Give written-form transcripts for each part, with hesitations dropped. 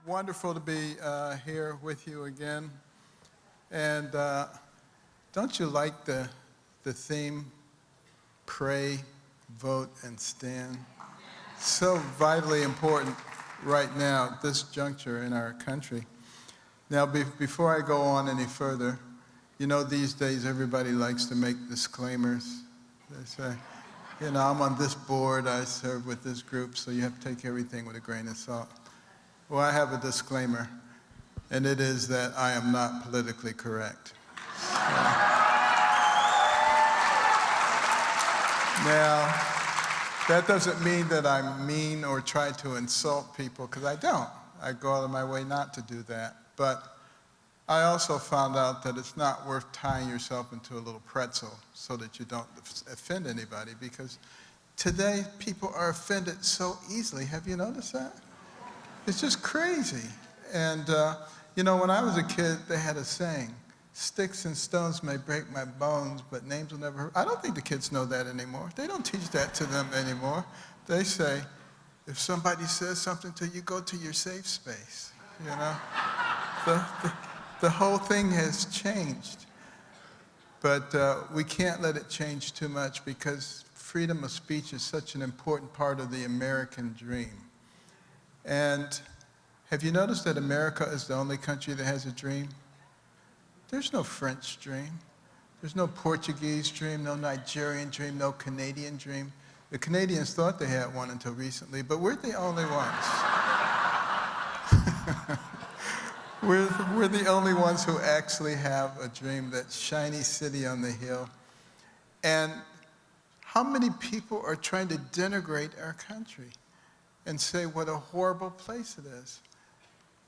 wonderful to be here with you again. And don't you like the theme, pray, vote, and stand? So vitally important right now at this juncture in our country. Now, before I go on any further, you know these days everybody likes to make disclaimers. They say, you know, I'm on this board, I serve with this group, so you have to take everything with a grain of salt. Well, I have a disclaimer, and it is that I am not politically correct. Now, that doesn't mean that I'm mean or try to insult people, because I don't. I go out of my way not to do that. But I also found out that it's not worth tying yourself into a little pretzel so that you don't offend anybody, because today people are offended so easily. Have you noticed that? It's just crazy. And you know, when I was a kid, they had a saying, sticks and stones may break my bones, but names will never hurt. I don't think the kids know that anymore. They don't teach that to them anymore. They say, if somebody says something to you, go to your safe space, you know? The whole thing has changed. But we can't let it change too much, because freedom of speech is such an important part of the American dream. And have you noticed that America is the only country that has a dream? There's no French dream. There's no Portuguese dream, no Nigerian dream, no Canadian dream. The Canadians thought they had one until recently, but we're the only ones. We're the only ones who actually have a dream, that shiny city on the hill. And how many people are trying to denigrate our country and say what a horrible place it is?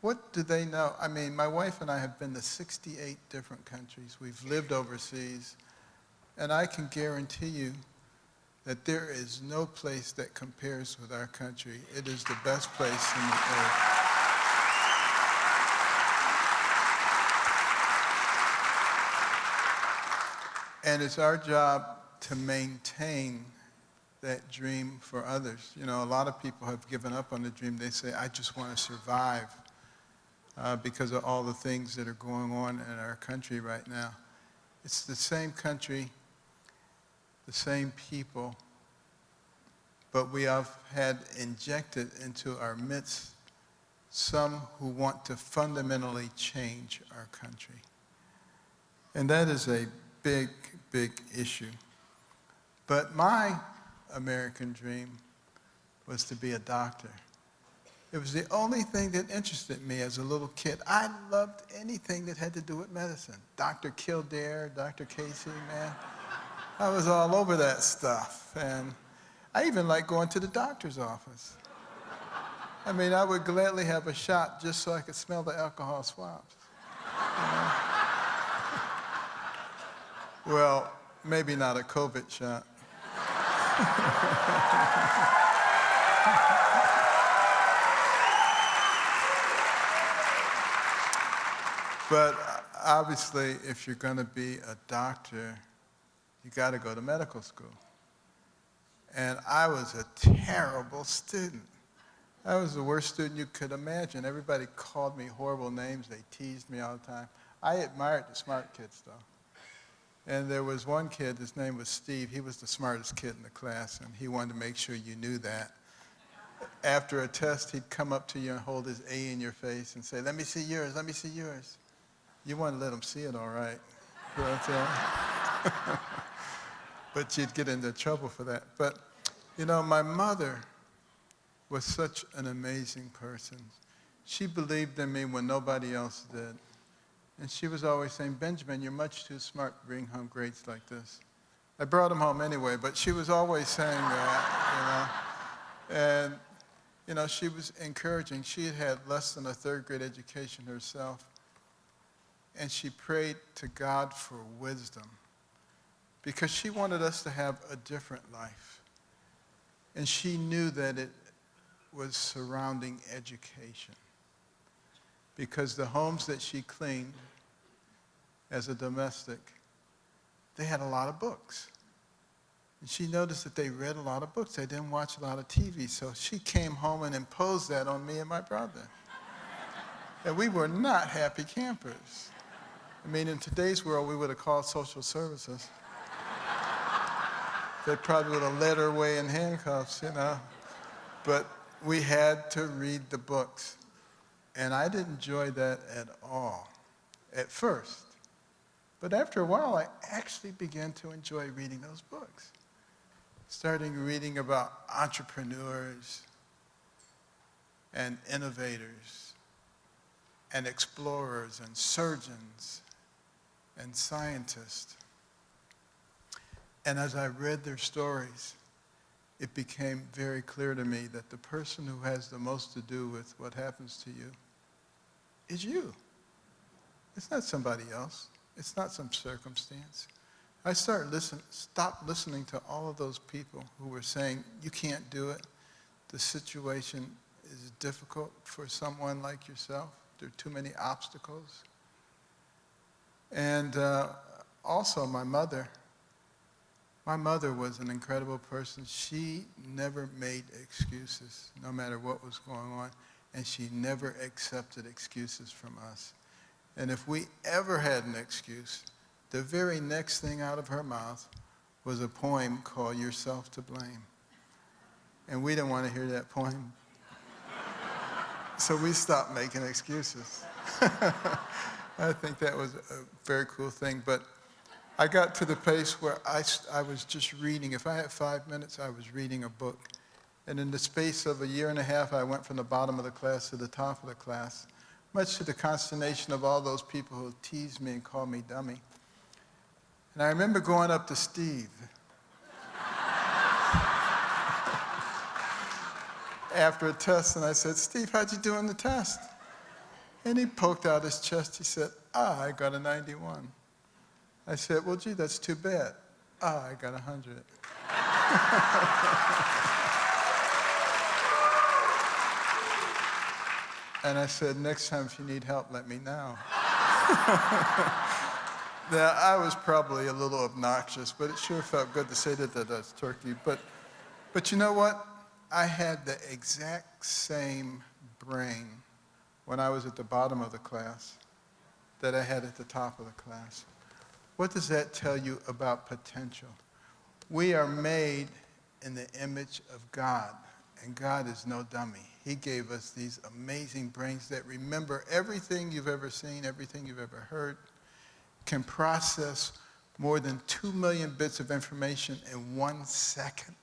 What do they know? I mean, my wife and I have been to 68 different countries. We've lived overseas. And I can guarantee you that there is no place that compares with our country. It is the best place in the earth. And it's our job to maintain that dream for others. You know, a lot of people have given up on the dream. They say, I just want to survive because of all the things that are going on in our country right now. It's the same country, the same people, but we have had injected into our midst some who want to fundamentally change our country. And that is a big, big issue. But my American dream was to be a doctor. It was the only thing that interested me as a little kid. I loved anything that had to do with medicine. Dr. Kildare, Dr. Casey, man. I was all over that stuff. And I even liked going to the doctor's office. I mean, I would gladly have a shot just so I could smell the alcohol swabs. You know? Well, maybe not a COVID shot. But obviously, if you're going to be a doctor, you got to go to medical school. And I was a terrible student. I was the worst student you could imagine. Everybody called me horrible names. They teased me all the time. I admired the smart kids, though. And there was one kid, his name was Steve. He was the smartest kid in the class, and he wanted to make sure you knew that. After a test, he'd come up to you and hold his A in your face and say, let me see yours, let me see yours. You want to let him see it, all right. But you'd get into trouble for that. But, you know, my mother was such an amazing person. She believed in me when nobody else did. And she was always saying, Benjamin, you're much too smart to bring home grades like this. I brought them home anyway, but she was always saying that, you know. And, you know, she was encouraging. She had had less than a third grade education herself. And she prayed to God for wisdom, because she wanted us to have a different life. And she knew that it was surrounding education, because the homes that she cleaned as a domestic, they had a lot of books. And she noticed that they read a lot of books. They didn't watch a lot of TV. So she came home and imposed that on me and my brother. And we were not happy campers. I mean, in today's world, we would have called social services. They probably would have led her away in handcuffs, you know. But we had to read the books. And I didn't enjoy that at all, at first. But after a while, I actually began to enjoy reading those books. Starting reading about entrepreneurs and innovators and explorers and surgeons and scientists. And as I read their stories, it became very clear to me that the person who has the most to do with what happens to you is you. It's not somebody else. It's not some circumstance. I stopped listening to all of those people who were saying, you can't do it. The situation is difficult for someone like yourself. There are too many obstacles. And also my mother was an incredible person. She never made excuses, no matter what was going on, and she never accepted excuses from us. And if we ever had an excuse, the very next thing out of her mouth was a poem called Yourself to Blame. And we didn't want to hear that poem. So we stopped making excuses. I think that was a very cool thing. But I got to the place where I was just reading. If I had 5 minutes, I was reading a book. And in the space of a year and a half, I went from the bottom of the class to the top of the class, much to the consternation of all those people who teased me and called me dummy. And I remember going up to Steve after a test, and I said, Steve, how'd you do on the test? And he poked out his chest. He said, I got a 91. I said, well, gee, that's too bad. I got 100. And I said, next time if you need help, let me know. Now, I was probably a little obnoxious, but it sure felt good to say that that's turkey. But you know what? I had the exact same brain when I was at the bottom of the class that I had at the top of the class. What does that tell you about potential? We are made in the image of God, and God is no dummy. He gave us these amazing brains that remember everything you've ever seen, everything you've ever heard, can process more than 2 million bits of information in 1 second.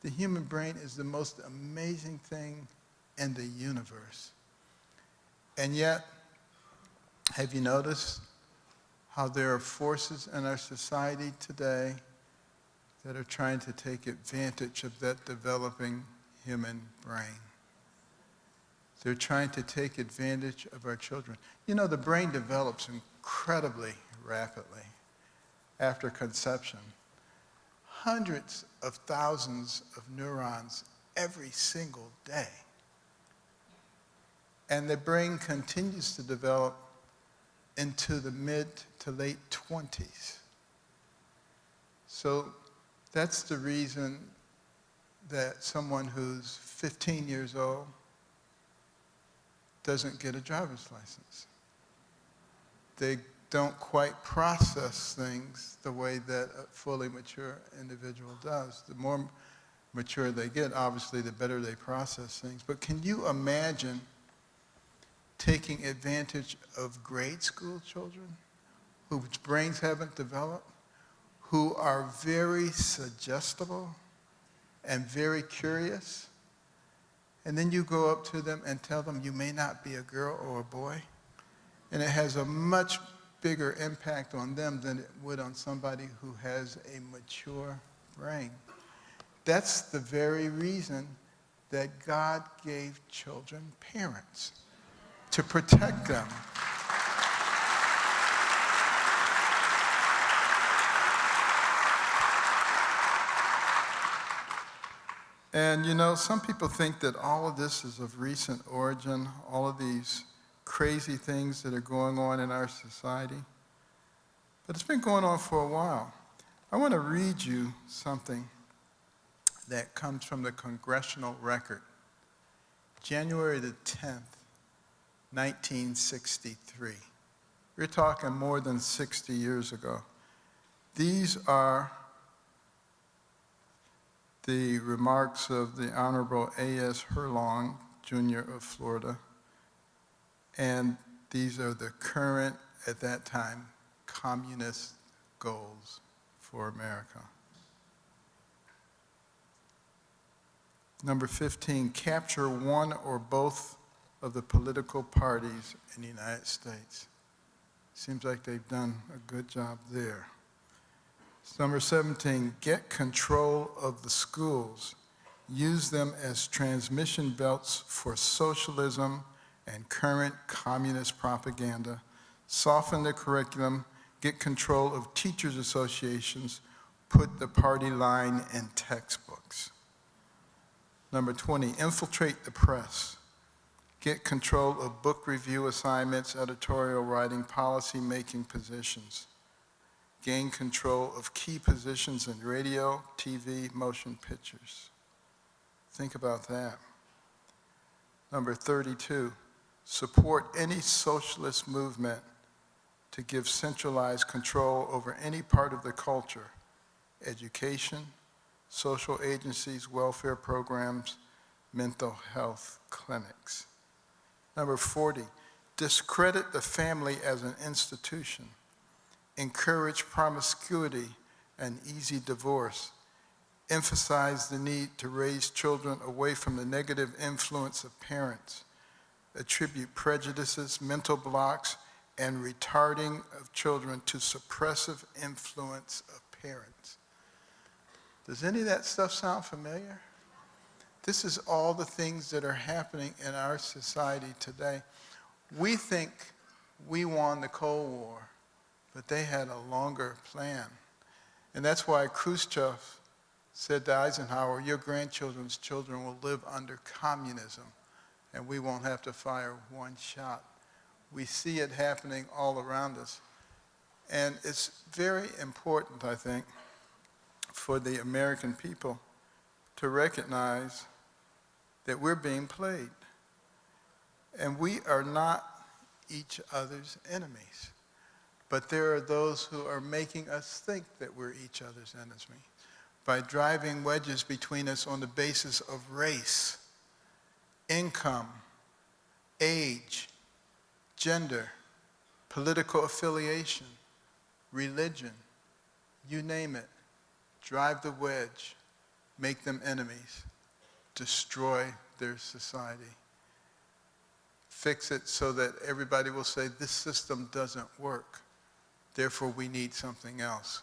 The human brain is the most amazing thing in the universe. And yet, have you noticed how there are forces in our society today that are trying to take advantage of that developing human brain? They're trying to take advantage of our children. You know, the brain develops incredibly rapidly after conception. Hundreds of thousands of neurons every single day. And the brain continues to develop into the mid to late 20s. So that's the reason that someone who's 15 years old doesn't get a driver's license. They don't quite process things the way that a fully mature individual does. The more mature they get, obviously, the better they process things. But can you imagine taking advantage of grade school children whose brains haven't developed, who are very suggestible and very curious, and then you go up to them and tell them you may not be a girl or a boy, and it has a much bigger impact on them than it would on somebody who has a mature brain. That's the very reason that God gave children parents, to protect them. And you know, some people think that all of this is of recent origin, all of these crazy things that are going on in our society. But it's been going on for a while. I want to read you something that comes from the Congressional Record, January the 10th, 1963. We're talking more than 60 years ago. These are the remarks of the Honorable A.S. Herlong, Jr. of Florida, and these are the current, at that time, communist goals for America. Number 15, capture one or both of the political parties in the United States. Seems like they've done a good job there. Number 17, get control of the schools. Use them as transmission belts for socialism and current communist propaganda. Soften the curriculum, get control of teachers' associations, put the party line in textbooks. Number 20, infiltrate the press. Get control of book review assignments, editorial writing, policy-making positions. Gain control of key positions in radio, TV, motion pictures. Think about that. Number 32, support any socialist movement to give centralized control over any part of the culture, education, social agencies, welfare programs, mental health clinics. Number 40, discredit the family as an institution. Encourage promiscuity and easy divorce. Emphasize the need to raise children away from the negative influence of parents. Attribute prejudices, mental blocks, and retarding of children to suppressive influence of parents. Does any of that stuff sound familiar? This is all the things that are happening in our society today. We think we won the Cold War, but they had a longer plan. And that's why Khrushchev said to Eisenhower, your grandchildren's children will live under communism, and we won't have to fire one shot. We see it happening all around us. And it's very important, I think, for the American people to recognize that we're being played. And we are not each other's enemies. But there are those who are making us think that we're each other's enemies by driving wedges between us on the basis of race, income, age, gender, political affiliation, religion, you name it. Drive the wedge, make them enemies, destroy their society. Fix it so that everybody will say, this system doesn't work, therefore we need something else.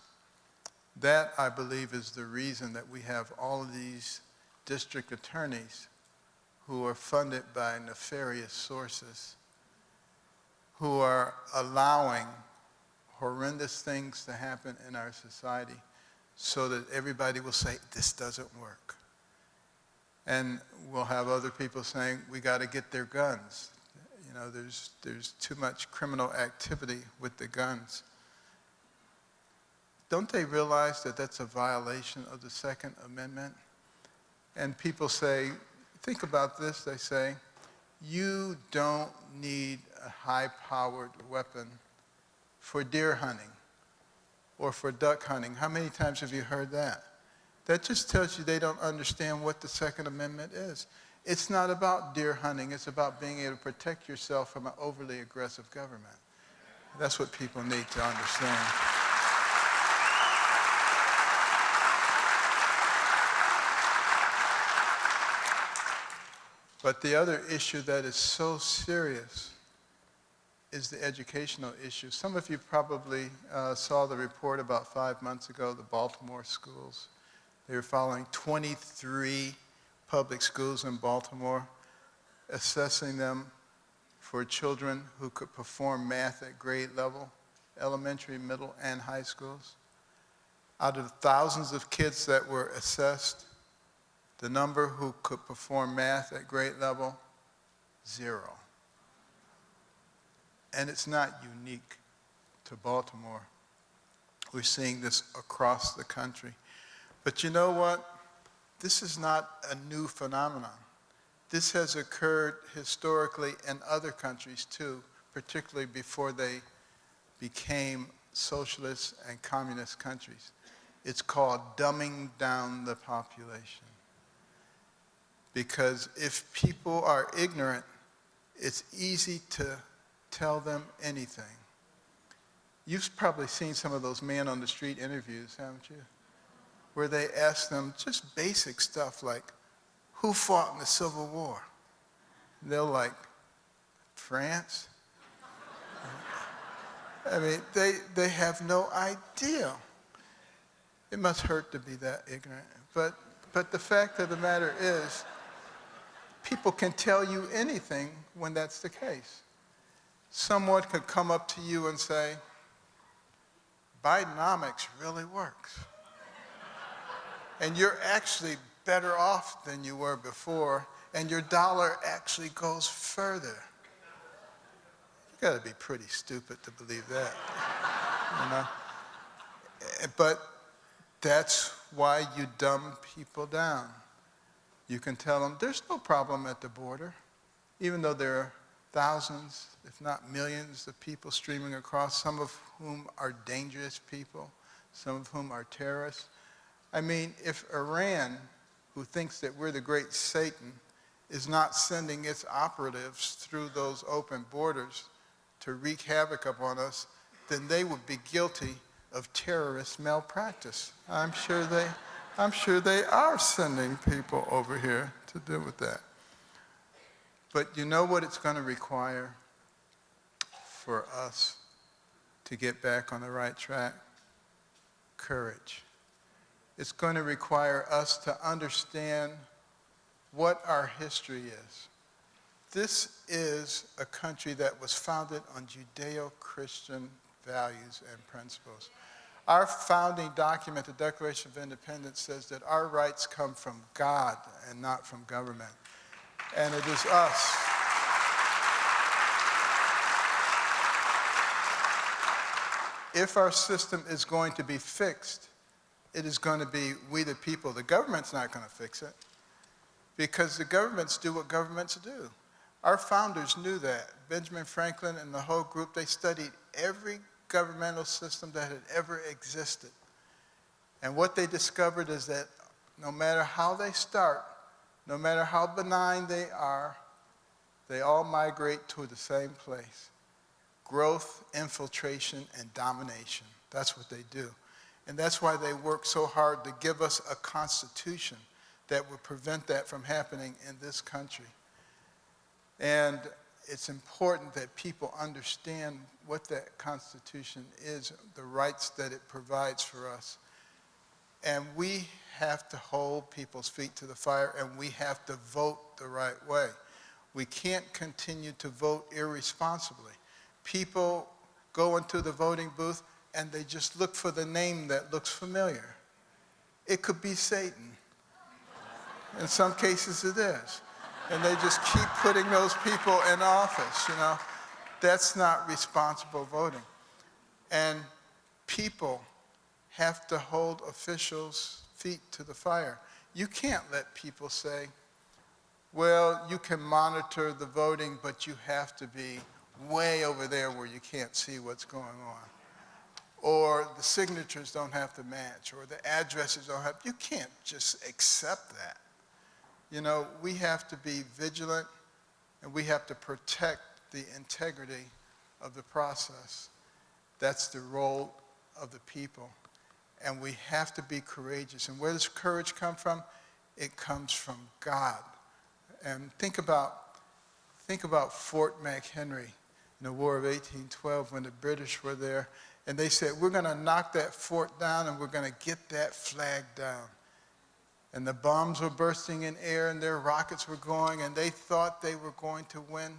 That, I believe, is the reason that we have all of these district attorneys who are funded by nefarious sources, who are allowing horrendous things to happen in our society so that everybody will say, this doesn't work. And we'll have other people saying, we got to get their guns. You know, there's too much criminal activity with the guns. Don't they realize that that's a violation of the Second Amendment? And people say, think about this, they say, you don't need a high-powered weapon for deer hunting or for duck hunting. How many times have you heard that? That just tells you they don't understand what the Second Amendment is. It's not about deer hunting, it's about being able to protect yourself from an overly aggressive government. That's what people need to understand. But the other issue that is so serious is the educational issue. Some of you probably saw the report about 5 months ago, the Baltimore schools. They were following 23 public schools in Baltimore, assessing them for children who could perform math at grade level, elementary, middle, and high schools. Out of the thousands of kids that were assessed, the number who could perform math at grade level, 0. And it's not unique to Baltimore. We're seeing this across the country. But you know what? This is not a new phenomenon. This has occurred historically in other countries too, particularly before they became socialist and communist countries. It's called dumbing down the population. Because if people are ignorant, it's easy to tell them anything. You've probably seen some of those man on the street interviews, haven't you? Where they ask them just basic stuff like, who fought in the Civil War? And they're like, France? I mean, they have no idea. It must hurt to be that ignorant. But the fact of the matter is, people can tell you anything when that's the case. Someone could come up to you and say, Bidenomics really works. And you're actually better off than you were before, and your dollar actually goes further. You gotta be pretty stupid to believe that, you know? But that's why you dumb people down. You can tell them there's no problem at the border, even though there are thousands, if not millions, of people streaming across, some of whom are dangerous people, some of whom are terrorists. I mean, if Iran, who thinks that we're the great Satan, is not sending its operatives through those open borders to wreak havoc upon us, then they would be guilty of terrorist malpractice. I'm sure they are sending people over here to deal with that. But you know what it's going to require for us to get back on the right track? Courage. It's going to require us to understand what our history is. This is a country that was founded on Judeo-Christian values and principles. Our founding document, the Declaration of Independence, says that our rights come from God and not from government. And it is us. If our system is going to be fixed, it is going to be we the people. The government's not going to fix it, because the governments do what governments do. Our founders knew that. Benjamin Franklin and the whole group, they studied every governmental system that had ever existed. And what they discovered is that no matter how they start, no matter how benign they are, they all migrate to the same place: growth, infiltration, and domination. That's what they do. And that's why they work so hard to give us a constitution that would prevent that from happening in this country. And it's important that people understand what that Constitution is, the rights that it provides for us. And we have to hold people's feet to the fire, and we have to vote the right way. We can't continue to vote irresponsibly. People go into the voting booth and they just look for the name that looks familiar. It could be Satan. In some cases it is. And they just keep putting those people in office, you know. That's not responsible voting. And people have to hold officials' feet to the fire. You can't let people say, well, you can monitor the voting, but you have to be way over there where you can't see what's going on. Or the signatures don't have to match, or the addresses don't have, you can't just accept that. You know, we have to be vigilant, and we have to protect the integrity of the process. That's the role of the people. And we have to be courageous. And where does courage come from? It comes from God. And think about Fort McHenry in the War of 1812 when the British were there. And they said, we're going to knock that fort down and we're going to get that flag down. And the bombs were bursting in air and their rockets were going, and they thought they were going to win.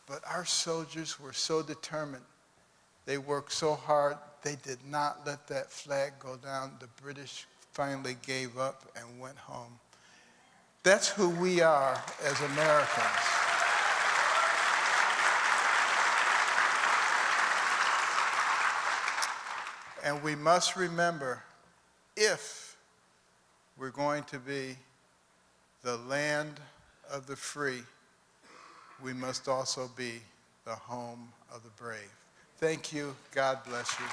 But our soldiers were so determined. They worked so hard, they did not let that flag go down. The British finally gave up and went home. That's who we are as Americans. And we must remember, if we're going to be the land of the free, we must also be the home of the brave. Thank you. God bless you.